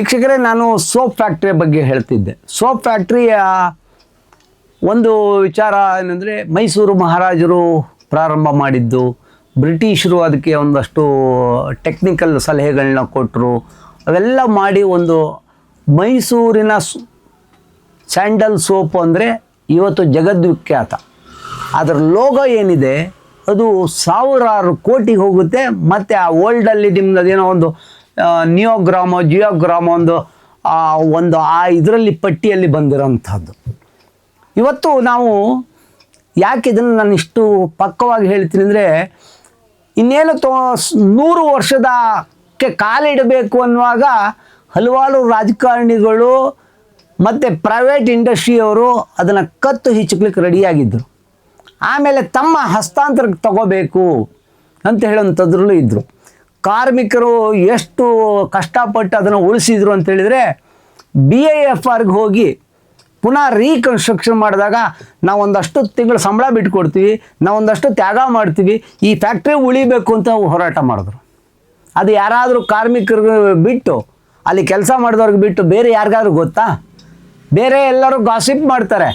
ವೀಕ್ಷಕರೇ, ನಾನು ಸೋಪ್ ಫ್ಯಾಕ್ಟ್ರಿಯ ಬಗ್ಗೆ ಹೇಳ್ತಿದ್ದೆ. ಸೋಪ್ ಫ್ಯಾಕ್ಟ್ರಿಯ ಒಂದು ವಿಚಾರ ಏನಂದರೆ, ಮೈಸೂರು ಮಹಾರಾಜರು ಪ್ರಾರಂಭ ಮಾಡಿದ್ದು, ಬ್ರಿಟಿಷರು ಅದಕ್ಕೆ ಒಂದಷ್ಟು ಟೆಕ್ನಿಕಲ್ ಸಲಹೆಗಳನ್ನ ಕೊಟ್ಟರು. ಅವೆಲ್ಲ ಮಾಡಿ ಒಂದು ಮೈಸೂರಿನ ಸ್ಯಾಂಡಲ್ ಸೋಪ್ ಅಂದರೆ ಇವತ್ತು ಜಗದ್ವಿಖ್ಯಾತ. ಅದರ ಲೋಗೋ ಏನಿದೆ ಅದು ಸಾವಿರಾರು ಕೋಟಿಗೆ ಹೋಗುತ್ತೆ. ಮತ್ತು ಆ ಓಲ್ಡಲ್ಲಿ ನಿಮ್ದು ಅದೇನೋ ಒಂದು ನಿಯೋಗ್ರಾಮೋ ಜಿಯೋಗ್ರಾಮೋ ಒಂದು ಆ ಇದರಲ್ಲಿ ಪಟ್ಟಿಯಲ್ಲಿ ಬಂದಿರೋಂಥದ್ದು. ಇವತ್ತು ನಾವು ಯಾಕೆ ಇದನ್ನು ನಾನು ಇಷ್ಟು ಪಕ್ಕವಾಗಿ ಹೇಳ್ತೀನಿ ಅಂದರೆ, ಇನ್ನೇನು 100 ವರ್ಷದಕ್ಕೆ ಕಾಲಿಡಬೇಕು ಅನ್ನುವಾಗ ಹಲವಾರು ರಾಜಕಾರಣಿಗಳು ಮತ್ತು ಪ್ರೈವೇಟ್ ಇಂಡಸ್ಟ್ರಿಯವರು ಅದನ್ನು ಕತ್ತು ಹಿಚ್ಚಕ್ಲಿಕ್ಕೆ ರೆಡಿಯಾಗಿದ್ದರು. ಆಮೇಲೆ ತಮ್ಮ ಹಸ್ತಾಂತರಕ್ಕೆ ತಗೋಬೇಕು ಅಂತ ಹೇಳೋಂಥದ್ರಲ್ಲೂ ಇದ್ದರು. ಕಾರ್ಮಿಕರು ಎಷ್ಟು ಕಷ್ಟಪಟ್ಟು ಅದನ್ನು ಉಳಿಸಿದ್ರು ಅಂತೇಳಿದರೆ, BIFRಗೆ ಹೋಗಿ ಪುನಃ ರೀಕನ್ಸ್ಟ್ರಕ್ಷನ್ ಮಾಡಿದಾಗ ನಾವು ಒಂದಷ್ಟು ತಿಂಗಳು ಸಂಬಳ ಬಿಟ್ಕೊಡ್ತೀವಿ, ನಾವು ಒಂದಷ್ಟು ತ್ಯಾಗ ಮಾಡ್ತೀವಿ, ಈ ಫ್ಯಾಕ್ಟ್ರಿ ಉಳಿಬೇಕು ಅಂತ ಹೋರಾಟ ಮಾಡಿದ್ರು. ಅದು ಯಾರಾದರೂ ಕಾರ್ಮಿಕರಿಗೆ ಬಿಟ್ಟು, ಅಲ್ಲಿ ಕೆಲಸ ಮಾಡಿದವ್ರಿಗೆ ಬಿಟ್ಟು ಬೇರೆ ಯಾರಿಗಾದ್ರೂ ಗೊತ್ತಾ? ಬೇರೆ ಎಲ್ಲರೂ ಗಾಸಿಪ್ ಮಾಡ್ತಾರೆ,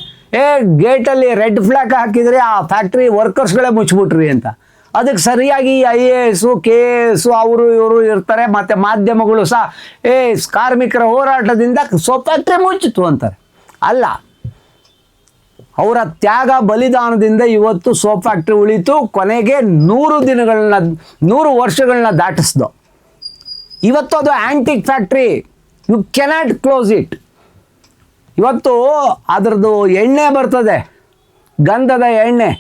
ಗೇಟಲ್ಲಿ ರೆಡ್ ಫ್ಲ್ಯಾಗ್ ಹಾಕಿದರೆ ಆ ಫ್ಯಾಕ್ಟ್ರಿ ವರ್ಕರ್ಸ್ಗಳೇ ಮುಚ್ಚಿಬಿಟ್ರಿ ಅಂತ. ಅದಕ್ಕೆ ಸರಿಯಾಗಿ IAS KS ಅವರು ಇವರು ಇರ್ತಾರೆ, ಮತ್ತು ಮಾಧ್ಯಮಗಳು ಸಹ ಕಾರ್ಮಿಕರ ಹೋರಾಟದಿಂದ ಸೋಪ್ ಫ್ಯಾಕ್ಟ್ರಿ ಮುಚ್ಚಿತು ಅಂತಾರೆ. ಅಲ್ಲ, ಅವರ ತ್ಯಾಗ ಬಲಿದಾನದಿಂದ ಇವತ್ತು ಸೋಪ್ ಫ್ಯಾಕ್ಟ್ರಿ ಉಳಿತು. ಕೊನೆಗೆ 100 ವರ್ಷಗಳನ್ನ ದಾಟಿಸ್ದು. ಇವತ್ತು ಅದು antique factory, you cannot close it. ಇವತ್ತು ಅದರದ್ದು ಎಣ್ಣೆ ಬರ್ತದೆ, ಗಂಧದ ಎಣ್ಣೆ.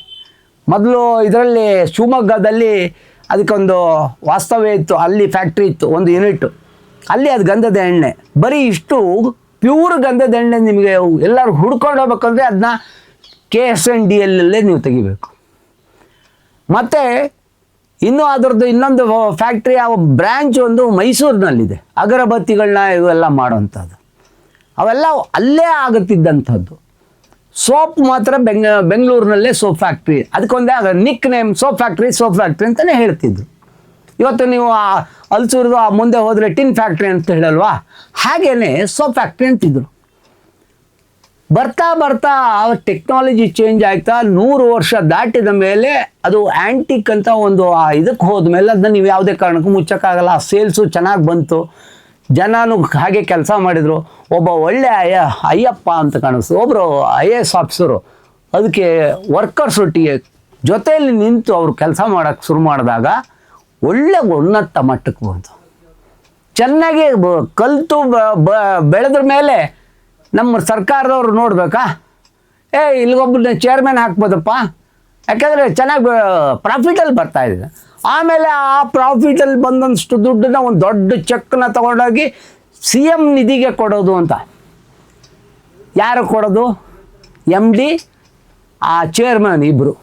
ಮೊದಲು ಇದರಲ್ಲಿ ಶಿವಮೊಗ್ಗದಲ್ಲಿ ಅದಕ್ಕೊಂದು ವಾಸ್ತವ್ಯ ಇತ್ತು, ಅಲ್ಲಿ ಫ್ಯಾಕ್ಟ್ರಿ ಇತ್ತು, ಒಂದು ಯೂನಿಟ್ಟು. ಅಲ್ಲಿ ಅದು ಗಂಧದ ಎಣ್ಣೆ, ಬರೀ ಇಷ್ಟು ಪ್ಯೂರ್ ಗಂಧದ ಎಣ್ಣೆ ನಿಮಗೆ ಎಲ್ಲರೂ ಹುಡ್ಕೊಂಡು ಹೋಗ್ಬೇಕಂದ್ರೆ ಅದನ್ನ KSNDLಲ್ಲೇ ನೀವು ತೆಗಿಬೇಕು. ಮತ್ತು ಇನ್ನೂ ಅದರದ್ದು ಇನ್ನೊಂದು ಫ್ಯಾಕ್ಟ್ರಿ, ಆ ಬ್ರ್ಯಾಂಚ್ ಒಂದು ಮೈಸೂರಿನಲ್ಲಿದೆ, ಅಗರಬತ್ತಿಗಳನ್ನ ಇವೆಲ್ಲ ಮಾಡೋವಂಥದ್ದು. ಅವೆಲ್ಲ ಅಲ್ಲೇ ಆಗುತ್ತಿದ್ದಂಥದ್ದು. ಸೋಪ್ ಮಾತ್ರ ಬೆಂಗಳೂರಿನಲ್ಲೇ ಸೋಪ್ ಫ್ಯಾಕ್ಟ್ರಿ, ಅದಕ್ಕೊಂದೇ ನಿಕ್ ನೇಮ್ ಸೋಪ್ ಫ್ಯಾಕ್ಟ್ರಿ ಅಂತಲೇ ಹೇಳ್ತಿದ್ರು. ಇವತ್ತು ನೀವು ಅಲ್ಸೂರ್ದು ಮುಂದೆ ಹೋದರೆ ಟಿನ್ ಫ್ಯಾಕ್ಟ್ರಿ ಅಂತ ಹೇಳಲ್ವಾ, ಹಾಗೇ ಸೋಪ್ ಫ್ಯಾಕ್ಟ್ರಿ ಅಂತಿದ್ರು. ಬರ್ತಾ ಬರ್ತಾ ಟೆಕ್ನಾಲಜಿ ಚೇಂಜ್ ಆಯ್ತಾ, 100 ವರ್ಷ ದಾಟಿದ ಮೇಲೆ ಅದು ಆ್ಯಂಟಿಕ್ ಅಂತ ಒಂದು ಇದಕ್ಕೆ ಹೋದ್ಮೇಲೆ ಅದನ್ನ ನೀವು ಯಾವುದೇ ಕಾರಣಕ್ಕೂ ಮುಚ್ಚೋಕ್ಕಾಗಲ್ಲ. ಸೇಲ್ಸು ಚೆನ್ನಾಗಿ ಬಂತು, ಜನನು ಹಾಗೆ ಕೆಲಸ ಮಾಡಿದರು. ಒಬ್ಬ ಒಳ್ಳೆ ಅಯ್ಯಪ್ಪ ಅಂತ ಕಾಣಿಸ್ತು, ಒಬ್ಬರು IAS ಆಫೀಸರು ಅದಕ್ಕೆ ವರ್ಕರ್ಸ್ ಒಟ್ಟಿಗೆ ಜೊತೆಯಲ್ಲಿ ನಿಂತು ಅವರು ಕೆಲಸ ಮಾಡೋಕ್ಕೆ ಶುರು ಮಾಡಿದಾಗ ಒಳ್ಳೆ ಉನ್ನತ ಮಟ್ಟಕ್ಕೆ ಬಂತು. ಚೆನ್ನಾಗಿ ಕಲಿತು ಬೆಳೆದ್ರ ಮೇಲೆ ನಮ್ಮ ಸರ್ಕಾರದವ್ರು ನೋಡಬೇಕಾ, ಇಲ್ಲಿಗೊಬ್ಬರನ್ನ ಚೇರ್ಮನ್ ಹಾಕ್ಬೋದಪ್ಪ, ಯಾಕೆಂದರೆ ಚೆನ್ನಾಗಿ ಪ್ರಾಫಿಟಲ್ಲಿ ಬರ್ತಾಯಿದೆ. ಆಮೇಲೆ ಆ ಪ್ರಾಫಿಟಲ್ಲಿ ಬಂದಷ್ಟು ದುಡ್ಡನ್ನ ಒಂದು ದೊಡ್ಡ ಚೆಕ್ನ ತೊಗೊಂಡೋಗಿ CM ನಿಧಿಗೆ ಕೊಡೋದು ಅಂತ. ಯಾರು ಕೊಡೋದು? MD, ಆ ಚೇರ್ಮನ್ ಇಬ್ಬರು.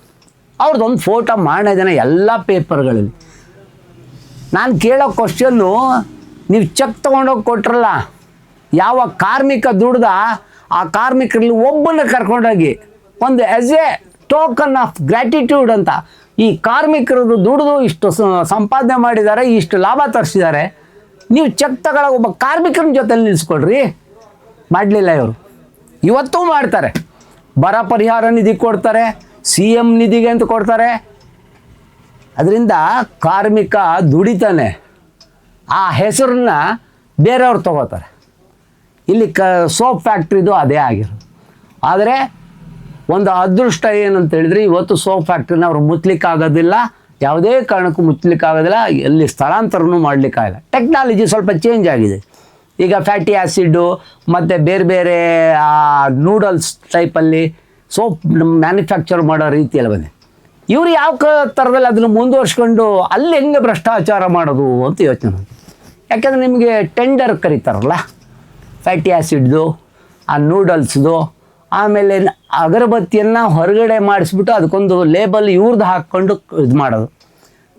ಅವ್ರದ್ದೊಂದು ಫೋಟೋ ಮಾಡಿದ್ದಾನೆ ಎಲ್ಲ ಪೇಪರ್ಗಳಲ್ಲಿ. ನಾನು ಕೇಳೋ ಕ್ವಶನ್ನು, ನೀವು ಚೆಕ್ ತೊಗೊಂಡೋಗಿ ಕೊಟ್ರಲ್ಲ, ಯಾವ ಕಾರ್ಮಿಕ ದುಡ್ದ ಆ ಕಾರ್ಮಿಕರಲ್ಲಿ ಒಬ್ಬನ್ನ ಕರ್ಕೊಂಡೋಗಿ ಒಂದು as A token of gratitude ಅಂತ, ಈ ಕಾರ್ಮಿಕರದ್ದು ದುಡಿದು ಇಷ್ಟು ಸಂಪಾದನೆ ಮಾಡಿದ್ದಾರೆ, ಇಷ್ಟು ಲಾಭ ತರಿಸಿದ್ದಾರೆ, ನೀವು ಚೆಕ್ ತಗೊಳ್ಳೋ ಒಬ್ಬ ಕಾರ್ಮಿಕರ ಜೊತೆಲಿ ನಿಲ್ಲಿಸ್ಕೊಡ್ರಿ. ಮಾಡಲಿಲ್ಲ ಇವರು. ಇವತ್ತೂ ಮಾಡ್ತಾರೆ. ಬರ ಪರಿಹಾರ ನಿಧಿ ಕೊಡ್ತಾರೆ, CM ನಿಧಿಗೆ ಅಂತ ಕೊಡ್ತಾರೆ. ಅದರಿಂದ ಕಾರ್ಮಿಕ ದುಡಿತಾನೆ, ಆ ಹೆಸರನ್ನ ಬೇರೆಯವ್ರು ತಗೋತಾರೆ. ಇಲ್ಲಿ ಸೋಪ್ ಫ್ಯಾಕ್ಟ್ರಿದು ಅದೇ ಆಗಿರೋದು. ಆದರೆ ಒಂದು ಅದೃಷ್ಟ ಏನಂತ ಹೇಳಿದರೆ, ಇವತ್ತು ಸೋಪ್ ಫ್ಯಾಕ್ಟ್ರಿನ ಅವರು ಮುಚ್ಚಲಿಕ್ಕಾಗೋದಿಲ್ಲ, ಯಾವುದೇ ಕಾರಣಕ್ಕೂ ಮುಚ್ಚಲಿಕ್ಕಾಗೋದಿಲ್ಲ, ಎಲ್ಲಿ ಸ್ಥಳಾಂತರನೂ ಮಾಡಲಿಕ್ಕಾಗಿಲ್ಲ. ಟೆಕ್ನಾಲಜಿ ಸ್ವಲ್ಪ ಚೇಂಜ್ ಆಗಿದೆ. ಈಗ ಫ್ಯಾಟಿ ಆ್ಯಸಿಡ್ಡು ಮತ್ತು ಬೇರೆ ಬೇರೆ ನೂಡಲ್ಸ್ ಟೈಪಲ್ಲಿ ಸೋಪ್ ಮ್ಯಾನುಫ್ಯಾಕ್ಚರ್ ಮಾಡೋ ರೀತಿಯಲ್ಲಿ ಬಂದಿದೆ. ಇವರು ಯಾವ ಥರದಲ್ಲಿ ಅದನ್ನು ಮುಂದುವರ್ಸ್ಕೊಂಡು ಅಲ್ಲಿ ಹೆಂಗೆ ಭ್ರಷ್ಟಾಚಾರ ಮಾಡೋದು ಅಂತ ಯೋಚನೆ ಮಾಡಿ. ಯಾಕೆಂದರೆ ನಿಮಗೆ ಟೆಂಡರ್ ಕರೀತಾರಲ್ಲ, ಫ್ಯಾಟಿ ಆ್ಯಸಿಡ್ದು, ಆ ನೂಡಲ್ಸ್ದು, ಆಮೇಲೆ ಅಗರಬತ್ತಿಯನ್ನು ಹೊರಗಡೆ ಮಾಡಿಸ್ಬಿಟ್ಟು ಅದಕ್ಕೊಂದು ಲೇಬಲ್ ಇವ್ರದ್ದು ಹಾಕ್ಕೊಂಡು ಇದು ಮಾಡೋದು.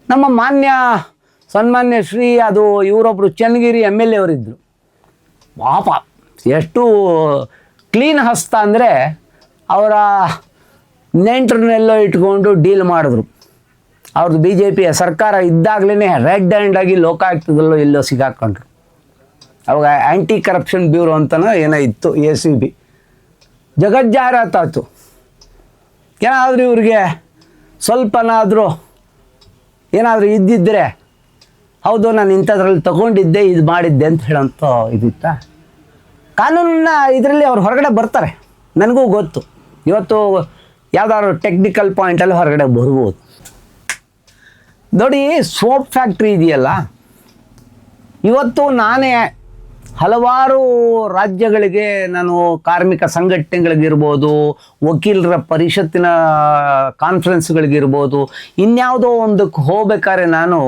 ನಮ್ಮ ಸನ್ಮಾನ್ಯ ಶ್ರೀ ಅದು ಇವರೊಬ್ಬರು ಚನ್ನಗಿರಿ MLA ಅವರಿದ್ದರು. ಪಾಪ ಎಷ್ಟು ಕ್ಲೀನ್ ಹಸ್ತ ಅಂದರೆ, ಅವರ ನೆಂಟರನ್ನೆಲ್ಲೋ ಇಟ್ಕೊಂಡು ಡೀಲ್ ಮಾಡಿದ್ರು. ಅವ್ರದ್ದು BJPಯ ಸರ್ಕಾರ ಇದ್ದಾಗಲೇ ರೆಡ್ ಹ್ಯಾಂಡಾಗಿ ಲೋಕಾಯುಕ್ತದಲ್ಲೋ ಎಲ್ಲೋ ಸಿಗಾಕೊಂಡ್ರು. ಅವಾಗ ಆ್ಯಂಟಿ ಕರಪ್ಷನ್ ಬ್ಯೂರೋ ಅಂತನೋ ಏನೋ ಇತ್ತು, ACB. ಜಗಜ್ಜಾಹೀರಾತಾಯ್ತು. ಏನಾದರೂ ಇವ್ರಿಗೆ ಸ್ವಲ್ಪನಾದರೂ ಏನಾದರೂ ಇದ್ದಿದ್ದರೆ, ಹೌದು ನಾನು ಇಂಥದ್ರಲ್ಲಿ ತಗೊಂಡಿದ್ದೆ, ಇದು ಮಾಡಿದ್ದೆ ಅಂತ ಹೇಳೋಂಥ ಇದಿತ್ತ. ಕಾನೂನಿನ ಇದರಲ್ಲಿ ಅವ್ರು ಹೊರಗಡೆ ಬರ್ತಾರೆ, ನನಗೂ ಗೊತ್ತು. ಇವತ್ತು ಯಾವುದಾದ್ರು ಟೆಕ್ನಿಕಲ್ ಪಾಯಿಂಟಲ್ಲಿ ಹೊರಗಡೆ ಬರ್ಬೋದು. ನೋಡಿ, ಸೋಪ್ ಫ್ಯಾಕ್ಟ್ರಿ ಇದೆಯಲ್ಲ, ಇವತ್ತು ನಾನೇ ಹಲವಾರು ರಾಜ್ಯಗಳಿಗೆ ನಾನು ಕಾರ್ಮಿಕ ಸಂಘಟನೆಗಳಿಗಿರ್ಬೋದು, ವಕೀಲರ ಪರಿಷತ್ತಿನ ಕಾನ್ಫರೆನ್ಸ್ಗಳಿಗಿರ್ಬೋದು, ಇನ್ಯಾವುದೋ ಒಂದಕ್ಕೆ ಹೋಗ್ಬೇಕಾದ್ರೆ ನಾನು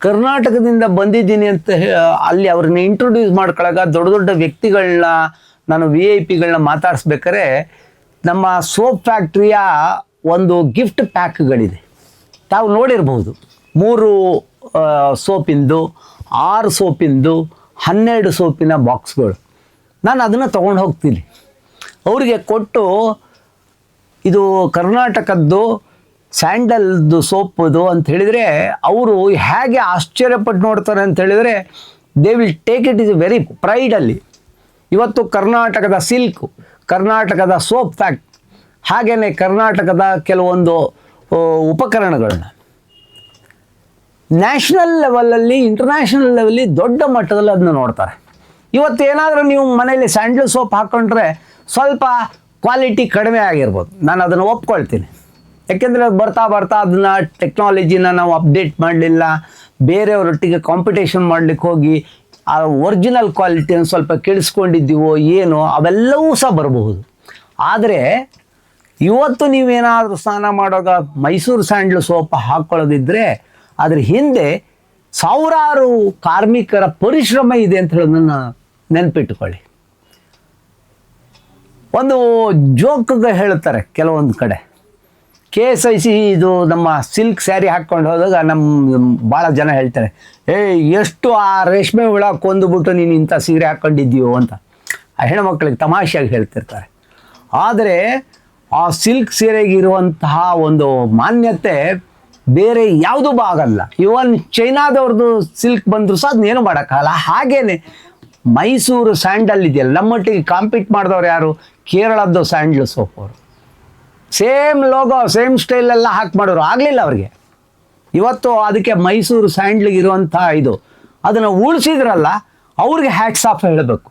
ಕರ್ನಾಟಕದಿಂದ ಬಂದಿದ್ದೀನಿ ಅಂತ ಅಲ್ಲಿ ಅವ್ರನ್ನ ಇಂಟ್ರೊಡ್ಯೂಸ್ ಮಾಡ್ಕೊಳ್ಳಾಗ ದೊಡ್ಡ ದೊಡ್ಡ ವ್ಯಕ್ತಿಗಳನ್ನ ನಾನು VIP ಮಾತಾಡಿಸ್ಬೇಕಾದ್ರೆ ನಮ್ಮ ಸೋಪ್ ಫ್ಯಾಕ್ಟ್ರಿಯ ಒಂದು ಗಿಫ್ಟ್ ಪ್ಯಾಕ್ಗಳಿದೆ, ತಾವು ನೋಡಿರ್ಬೋದು. 3 ಸೋಪಿಂದು, 6 ಸೋಪಿಂದು, 12 ಸೋಪಿನ ಬಾಕ್ಸ್ಗಳು. ನಾನು ಅದನ್ನು ತೊಗೊಂಡು ಹೋಗ್ತೀನಿ, ಅವರಿಗೆ ಕೊಟ್ಟು ಇದು ಕರ್ನಾಟಕದ್ದು ಸ್ಯಾಂಡಲ್ದು ಸೋಪದು ಅಂತ ಹೇಳಿದರೆ ಅವರು ಹೇಗೆ ಆಶ್ಚರ್ಯಪಟ್ಟು ನೋಡ್ತಾರೆ ಅಂತ ಹೇಳಿದರೆ, they will take it is very ಪ್ರೈಡಲ್ಲಿ. ಇವತ್ತು ಕರ್ನಾಟಕದ ಸಿಲ್ಕು, ಕರ್ನಾಟಕದ ಸೋಪ್ ಫ್ಯಾಕ್ಟ್, ಹಾಗೆಯೇ ಕರ್ನಾಟಕದ ಕೆಲವೊಂದು ಉಪಕರಣಗಳನ್ನ ನ್ಯಾಷನಲ್ ಲೆವೆಲಲ್ಲಿ, ಇಂಟರ್ನ್ಯಾಷನಲ್ ಲೆವೆಲ್ಲಿ ದೊಡ್ಡ ಮಟ್ಟದಲ್ಲಿ ಅದನ್ನ ನೋಡ್ತಾರೆ. ಇವತ್ತೇನಾದರೂ ನೀವು ಮನೇಲಿ ಸ್ಯಾಂಡಲ್ ಸೋಪ್ ಹಾಕ್ಕೊಂಡ್ರೆ ಸ್ವಲ್ಪ ಕ್ವಾಲಿಟಿ ಕಡಿಮೆ ಆಗಿರ್ಬೋದು, ನಾನು ಅದನ್ನು ಒಪ್ಕೊಳ್ತೀನಿ. ಯಾಕೆಂದರೆ ಬರ್ತಾ ಬರ್ತಾ ಅದನ್ನ ಟೆಕ್ನಾಲಜಿನ ನಾವು ಅಪ್ಡೇಟ್ ಮಾಡಲಿಲ್ಲ, ಬೇರೆಯವರೊಟ್ಟಿಗೆ ಕಾಂಪಿಟೇಷನ್ ಮಾಡಲಿಕ್ಕೆ ಹೋಗಿ ಆ ಒರಿಜಿನಲ್ ಕ್ವಾಲಿಟಿಯನ್ನು ಸ್ವಲ್ಪ ಕೆಡಿಸ್ಕೊಂಡಿದ್ದೀವೋ ಏನೋ, ಅವೆಲ್ಲವೂ ಸಹ ಬರಬಹುದು. ಆದರೆ ಇವತ್ತು ನೀವೇನಾದರೂ ಸ್ನಾನ ಮಾಡುವಾಗ ಮೈಸೂರು ಸ್ಯಾಂಡಲ್ ಸೋಪ್ ಹಾಕ್ಕೊಳ್ಳೋದಿದ್ದರೆ ಅದ್ರ ಹಿಂದೆ ಸಾವಿರಾರು ಕಾರ್ಮಿಕರ ಪರಿಶ್ರಮ ಇದೆ ಅಂತ ಹೇಳೋದನ್ನು ನೆನಪಿಟ್ಟುಕೊಳ್ಳಿ. ಒಂದು ಜೋಕ್ಗೆ ಹೇಳ್ತಾರೆ ಕೆಲವೊಂದು ಕಡೆ, KSIC ಇದು ನಮ್ಮ ಸಿಲ್ಕ್ ಸ್ಯಾರಿ ಹಾಕ್ಕೊಂಡು ಹೋದಾಗ ನಮ್ಮ ಭಾಳ ಜನ ಹೇಳ್ತಾರೆ, ಎಷ್ಟು ಆ ರೇಷ್ಮೆ ಹುಳ ಕೊಂದುಬಿಟ್ಟು ನೀನು ಇಂಥ ಸೀರೆ ಹಾಕ್ಕೊಂಡಿದ್ದೀವೋ ಅಂತ ಆ ಹೆಣ್ಮಕ್ಳಿಗೆ ತಮಾಷೆಯಾಗಿ ಹೇಳ್ತಿರ್ತಾರೆ. ಆದರೆ ಆ ಸಿಲ್ಕ್ ಸೀರೆಗಿರುವಂತಹ ಒಂದು ಮಾನ್ಯತೆ ಬೇರೆ ಯಾವುದೂ ಆಗಲ್ಲ. ಇವನ್ ಚೈನಾದವ್ರದ್ದು ಸಿಲ್ಕ್ ಬಂದರೂ ಸಹ ಅದನ್ನೇನು ಮಾಡೋಕ್ಕಾಗಲ್ಲ. ಹಾಗೇನೆ ಮೈಸೂರು ಸ್ಯಾಂಡಲ್ ಇದೆಯಲ್ಲ, ನಮ್ಮೊಟ್ಟಿಗೆ ಕಾಂಪೀಟ್ ಮಾಡಿದವ್ರು ಯಾರು? ಕೇರಳದ್ದು ಸ್ಯಾಂಡಲ್ ಸೋಪ್ ಅವರು. ಸೇಮ್ ಲೋಗೋ, ಸೇಮ್ ಸ್ಟೈಲೆಲ್ಲ ಹಾಕಿ ಮಾಡೋರು, ಆಗಲಿಲ್ಲ ಅವ್ರಿಗೆ. ಇವತ್ತು ಅದಕ್ಕೆ ಮೈಸೂರು ಸ್ಯಾಂಡ್ಲಿಗೆ ಇರುವಂಥ ಇದು ಅದನ್ನು ಉಳಿಸಿದ್ರಲ್ಲ, ಅವ್ರಿಗೆ ಹ್ಯಾಟ್ಸ್ ಆಫ್ ಹೇಳಬೇಕು.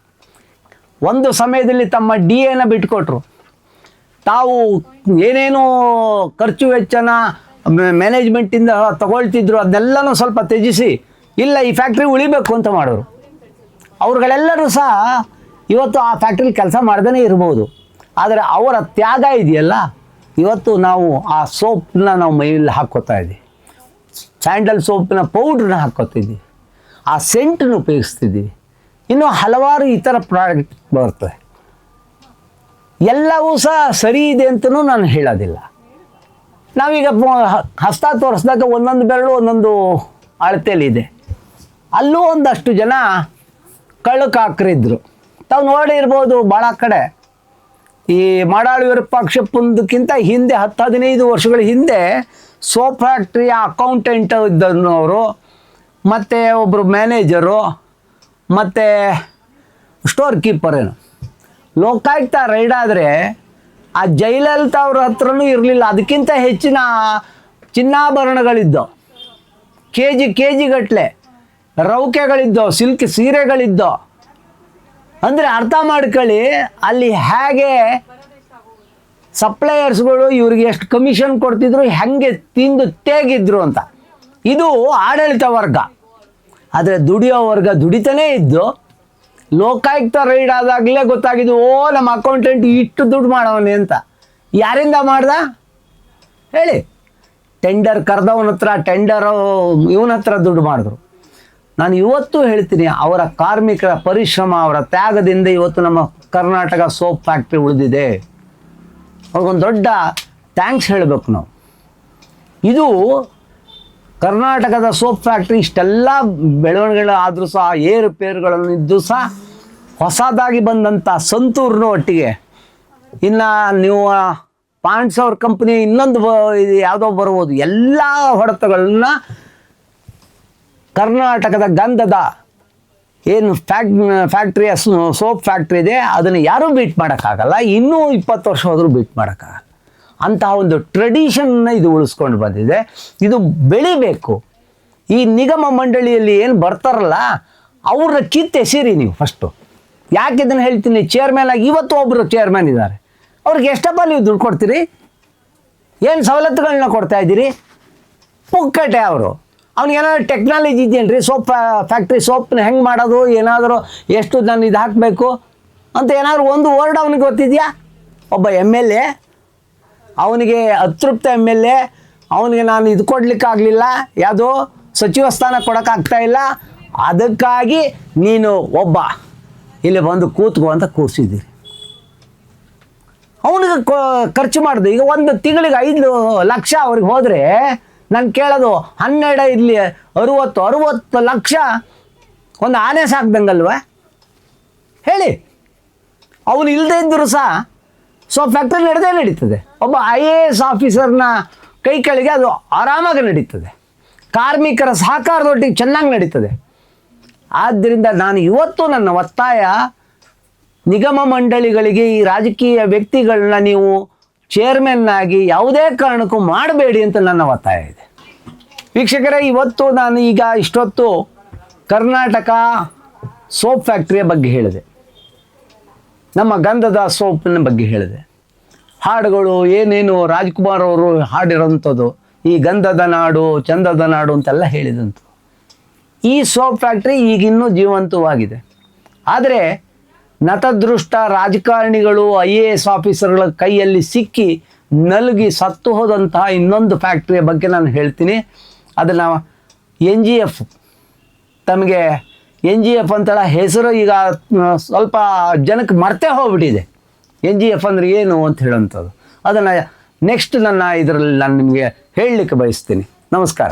ಒಂದು ಸಮಯದಲ್ಲಿ ತಮ್ಮ DAನ ಬಿಟ್ಕೊಟ್ರು, ತಾವು ಏನೇನೋ ಖರ್ಚು ವೆಚ್ಚನ ಮ್ಯಾನೇಜ್ಮೆಂಟಿಂದ ತಗೊಳ್ತಿದ್ರು, ಅದನ್ನೆಲ್ಲನೂ ಸ್ವಲ್ಪ ತ್ಯಜಿಸಿ ಇಲ್ಲ ಈ ಫ್ಯಾಕ್ಟ್ರಿ ಉಳಿಬೇಕು ಅಂತ ಮಾಡೋರು. ಅವ್ರುಗಳೆಲ್ಲರೂ ಸಹ ಇವತ್ತು ಆ ಫ್ಯಾಕ್ಟ್ರಿಲಿ ಕೆಲಸ ಮಾಡ್ದೇ ಇರ್ಬೋದು, ಆದರೆ ಅವರ ತ್ಯಾಗ ಇದೆಯಲ್ಲ, ಇವತ್ತು ನಾವು ಆ ಸೋಪ್ನ ನಾವು ಮೈಯಲ್ಲಿ ಹಾಕ್ಕೋತಾ ಇದ್ದೀವಿ, ಸ್ಯಾಂಡಲ್ ಸೋಪಿನ ಪೌಡ್ರನ್ನ ಹಾಕ್ಕೋತಿದ್ದೀವಿ, ಆ ಸೆಂಟನ್ನು ಉಪಯೋಗಿಸ್ತಿದ್ದೀವಿ, ಇನ್ನೂ ಹಲವಾರು ಇತರ ಪ್ರಾಡಕ್ಟ್ ಬರ್ತವೆ. ಎಲ್ಲವೂ ಸಹ ಸರಿ ಇದೆ ಅಂತಲೂ ನಾನು ಹೇಳೋದಿಲ್ಲ. ನಾವೀಗ ಹಸ್ತ ತೋರಿಸಿದಾಗ ಒಂದೊಂದು ಬೆರಳು ಒಂದೊಂದು ಅಳತೆಯಲ್ಲಿದೆ. ಅಲ್ಲೂ ಒಂದಷ್ಟು ಜನ ಕಳ್ಳಕಾಕರಿದ್ರು, ತಾವು ನೋಡಿರ್ಬೋದು. ಭಾಳ ಕಡೆ ಈ ಮಾಡಾಳು ವಿರೂಪಾಕ್ಷಪ್ಪಂದಕ್ಕಿಂತ ಹಿಂದೆ 10-15 ವರ್ಷಗಳ ಹಿಂದೆ ಸೋಪ್ ಫ್ಯಾಕ್ಟ್ರಿಯ ಅಕೌಂಟೆಂಟ್ ಇದ್ದವರು, ಮತ್ತು ಒಬ್ಬರು ಮ್ಯಾನೇಜರು, ಮತ್ತು ಸ್ಟೋರ್ ಕೀಪರೇನು ಲೋಕಾಯುಕ್ತ ರೈಡ್ ಆದರೆ ಆ ಜಯಲಲಿತಾ ಅವ್ರ ಹತ್ರನೂ ಇರಲಿಲ್ಲ, ಅದಕ್ಕಿಂತ ಹೆಚ್ಚಿನ ಚಿನ್ನಾಭರಣಗಳಿದ್ದವು, ಕೆ ಜಿ ಗಟ್ಟಲೆ ರೌಕೆಗಳಿದ್ದವು, ಸಿಲ್ಕ್ ಸೀರೆಗಳಿದ್ದವು. ಅಂದರೆ ಅರ್ಥ ಮಾಡ್ಕೊಳ್ಳಿ ಅಲ್ಲಿ ಹೇಗೆ ಸಪ್ಲೈಯರ್ಸ್ಗಳು ಇವ್ರಿಗೆ ಎಷ್ಟು ಕಮಿಷನ್ ಕೊಡ್ತಿದ್ರು, ಹೆಂಗೆ ತಿಂದು ತೇಗಿದ್ರು ಅಂತ. ಇದು ಆಡಳಿತ ವರ್ಗ. ಆದರೆ ದುಡಿಯೋ ವರ್ಗ ದುಡಿತಾನೇ ಇದ್ದು, ಲೋಕಾಯುಕ್ತ ರೈಡ್ ಆದಾಗಲೇ ಗೊತ್ತಾಗಿದ್ದು, ನಮ್ಮ ಅಕೌಂಟೆಂಟ್ ಇಷ್ಟು ದುಡ್ಡು ಮಾಡವನೇ ಅಂತ. ಯಾರಿಂದ ಮಾಡ್ದ ಹೇಳಿ? ಟೆಂಡರ್ ಕರೆದವನ ಹತ್ರ, ಟೆಂಡರು ಇವನ ಹತ್ರ ದುಡ್ಡು ಮಾಡಿದ್ರು. ನಾನು ಇವತ್ತು ಹೇಳ್ತೀನಿ, ಅವರ ಕಾರ್ಮಿಕರ ಪರಿಶ್ರಮ, ಅವರ ತ್ಯಾಗದಿಂದ ಇವತ್ತು ನಮ್ಮ ಕರ್ನಾಟಕ ಸೋಪ್ ಫ್ಯಾಕ್ಟ್ರಿ ಉಳಿದಿದೆ. ಅವ್ರಿಗೊಂದು ದೊಡ್ಡ ಥ್ಯಾಂಕ್ಸ್ ಹೇಳಬೇಕು ನಾವು. ಇದು ಕರ್ನಾಟಕದ ಸೋಪ್ ಫ್ಯಾಕ್ಟ್ರಿ ಇಷ್ಟೆಲ್ಲ ಬೆಳವಣಿಗೆಗಳು ಆದರೂ ಸಹ, ಏರುಪೇರುಗಳನ್ನಿದ್ದು ಸಹ, ಹೊಸದಾಗಿ ಬಂದಂಥ ಸಂತೂರ್ನ ಒಟ್ಟಿಗೆ ಇನ್ನು ನೀವು ಪಾಂಡ್ಸ್ ಅವ್ರ ಕಂಪ್ನಿ ಇನ್ನೊಂದು ಇದು ಯಾವುದೋ ಬರ್ಬೋದು, ಎಲ್ಲ ಹೊಡೆತಗಳನ್ನ ಕರ್ನಾಟಕದ ಗಂಧದ ಏನು ಫ್ಯಾಕ್ಟ್ರಿ ಸೋಪ್ ಫ್ಯಾಕ್ಟ್ರಿ ಇದೆ, ಅದನ್ನು ಯಾರೂ ಬೀಟ್ ಮಾಡೋಕ್ಕಾಗಲ್ಲ. ಇನ್ನೂ 20 ವರ್ಷ ಹೋದರೂ ಬೀಟ್ ಮಾಡೋಕ್ಕಾಗಲ್ಲ. ಅಂತಹ ಒಂದು ಟ್ರೆಡಿಷನ್ನ ಇದು ಉಳಿಸ್ಕೊಂಡು ಬಂದಿದೆ. ಇದು ಬೆಳಿಬೇಕು. ಈ ನಿಗಮ ಮಂಡಳಿಯಲ್ಲಿ ಏನು ಬರ್ತಾರಲ್ಲ ಅವ್ರ ಕಿತ್ತೆಸೀರಿ ನೀವು ಫಸ್ಟು. ಯಾಕೆ ಇದನ್ನು ಹೇಳ್ತೀನಿ, ಚೇರ್ಮನ್ ಆಗಿ ಇವತ್ತು ಒಬ್ಬರು ಚೇರ್ಮನ್ ಇದ್ದಾರೆ, ಅವ್ರಿಗೆ ಎಷ್ಟಪ್ಪ ನೀವು ದುಡ್ಡು ಕೊಡ್ತೀರಿ? ಏನು ಸವಲತ್ತುಗಳನ್ನ ಕೊಡ್ತಾ ಇದ್ದೀರಿ? ಪುಕ್ಕಟೆ ಅವರು. ಅವ್ನಿಗೇನಾದ್ರು ಟೆಕ್ನಾಲಜಿ ಇದೆಯೇನ್ರಿ? ಫ್ಯಾಕ್ಟ್ರಿ ಸೋಪ್ನ ಹೆಂಗೆ ಮಾಡೋದು, ಏನಾದರೂ ಎಷ್ಟು ನಾನು ಇದು ಹಾಕಬೇಕು ಅಂತ ಏನಾದರೂ ಒಂದು ವರ್ಡ್ ಅವನಿಗೆ ಗೊತ್ತಿದೆಯಾ? ಒಬ್ಬ MLA, ಅವನಿಗೆ ಅತೃಪ್ತ MLA, ಅವನಿಗೆ ನಾನು ಇದು ಕೊಡಲಿಕ್ಕಾಗಲಿಲ್ಲ, ಯಾವುದೋ ಸಚಿವ ಸ್ಥಾನ ಕೊಡೋಕ್ಕಾಗ್ತಾಯಿಲ್ಲ, ಅದಕ್ಕಾಗಿ ನೀನು ಒಬ್ಬ ಇಲ್ಲಿ ಬಂದು ಕೂತ್ಕೋ ಅಂತ ಕೂರಿಸಿದ್ದೀರಿ. ಅವನಿಗೆ ಖರ್ಚು ಮಾಡಿದೆ. ಈಗ ಒಂದು ತಿಂಗಳಿಗೆ 5 ಲಕ್ಷ ಅವ್ರಿಗೆ ಹೋದರೆ ನಾನು ಕೇಳೋದು 12 ಇರಲಿ 60 ಲಕ್ಷ ಒಂದು ಆನೆ ಸಾಕ್ದಂಗಲ್ವ ಹೇಳಿ? ಅವನು ಇಲ್ಲದೇ ಇದ್ದರೂ ಸಹ ಫ್ಯಾಕ್ಟ್ರಿ ನಡೀತದೆ. ಒಬ್ಬ IAS ಆಫೀಸರ್ನ ಕೈ ಕೆಳಗೆ ಅದು ಆರಾಮಾಗಿ ನಡೀತದೆ. ಕಾರ್ಮಿಕರ ಸಹಕಾರದೊಟ್ಟಿಗೆ ಚೆನ್ನಾಗಿ ನಡೀತದೆ. ಆದ್ದರಿಂದ ನಾನು ಇವತ್ತು ನನ್ನ ಒತ್ತಾಯ, ನಿಗಮ ಮಂಡಳಿಗಳಿಗೆ ಈ ರಾಜಕೀಯ ವ್ಯಕ್ತಿಗಳನ್ನ ನೀವು ಚೇರ್ಮನ್ನಾಗಿ ಯಾವುದೇ ಕಾರಣಕ್ಕೂ ಮಾಡಬೇಡಿ ಅಂತ ನನ್ನ ಒತ್ತಾಯ ಇದೆ. ವೀಕ್ಷಕರೇ, ಇವತ್ತು ನಾನು ಈಗ ಇಷ್ಟೊತ್ತು ಕರ್ನಾಟಕ ಸೋಪ್ ಫ್ಯಾಕ್ಟ್ರಿಯ ಬಗ್ಗೆ ಹೇಳಿದೆ, ನಮ್ಮ ಗಂಧದ ಸೋಪಿನ ಬಗ್ಗೆ ಹೇಳಿದೆ. ಹಾಡುಗಳು ಏನೇನು ರಾಜ್ಕುಮಾರ್ ಅವರು ಹಾಡಿರೋಂಥದ್ದು, ಈ ಗಂಧದ ನಾಡು ಚಂದದ ನಾಡು ಅಂತೆಲ್ಲ ಹೇಳಿದಂತು. ಈ ಸೋಪ್ ಫ್ಯಾಕ್ಟ್ರಿ ಈಗಿನ್ನೂ ಜೀವಂತವಾಗಿದೆ. ಆದರೆ ನತದೃಷ್ಟ ರಾಜಕಾರಣಿಗಳು IAS ಆಫೀಸರ್ಗಳ ಕೈಯಲ್ಲಿ ಸಿಕ್ಕಿ ನಲುಗಿ ಸತ್ತು ಹೋದಂತಹ ಇನ್ನೊಂದು ಫ್ಯಾಕ್ಟ್ರಿಯ ಬಗ್ಗೆ ನಾನು ಹೇಳ್ತೀನಿ. ಅದನ್ನು NGF, ತಮಗೆ NGF ಅಂತೇಳ ಹೆಸರು ಈಗ ಸ್ವಲ್ಪ ಜನಕ್ಕೆ ಮರ್ತೇ ಹೋಗ್ಬಿಟ್ಟಿದೆ. NGF ಅಂದರೆ ಏನು ಅಂತ ಹೇಳೋಂಥದ್ದು, ಅದನ್ನು ನೆಕ್ಸ್ಟ್ ನನ್ನ ಇದರಲ್ಲಿ ನಾನು ನಿಮಗೆ ಹೇಳಲಿಕ್ಕೆ ಬಯಸ್ತೀನಿ. ನಮಸ್ಕಾರ.